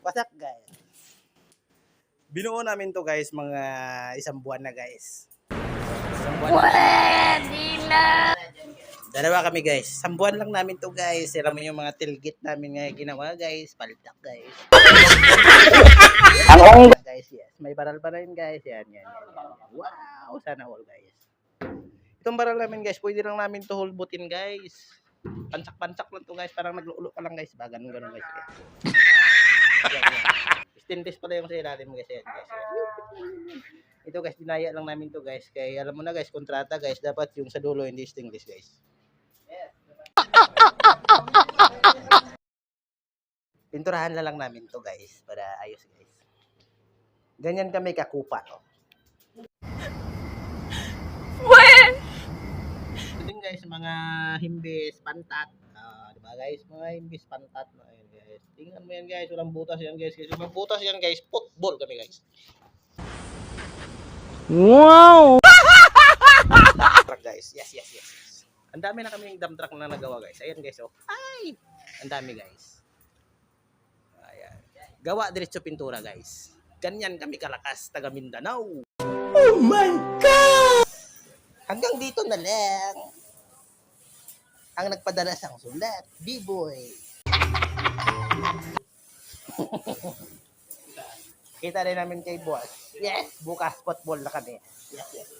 Wasak guys. Binuo namin to guys mga isang buwan na guys. Isang buwan na. Dalawa kami guys. Isang buwan lang namin to guys. Sira mo yung mga tailgate namin nga ginawa guys. Paltak guys. Guys, yes. May baral pa rin guys. Yan. Wow, sana all guys. Itong baral namin guys, pwede lang namin to hulbutin guys. Pansak-pansak lang to guys. Parang nagluulo ka lang guys. Ba, ganun guys. Yan. Stainless pala yung sa ilalim guys. Yan guys. Ito guys, dinaya lang namin to guys. Kaya alam mo na guys, kontrata guys. Dapat yung sa dulo hindi stainless guys. Pinturahan na lang namin to guys. Para ayos guys. Ganyan kami kakupa. No? Ito din guys, mga himbis, pantat. Diba guys, mga himbis, pantat. Ayan guys. Tingnan mo yan guys, walang butas yan guys. Kasi walang butas yan guys, football kami guys. Wow! Truck guys, yes. Ang dami na kami yung dump truck na nagawa guys. Ayan guys, oh. Ay! Ang dami guys. Ayan. Gawa diretso pintura guys. Ganyan kami kalakas, taga Mindanao. Oh my God! Hanggang dito na lang. Ang nagpadala sang sulat, B-boy. Kita rin namin kay boss. Yes, bukas football na kami. Yes.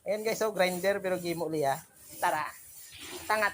Ayan guys, so grinder pero game uli ha. Tara. Tanga.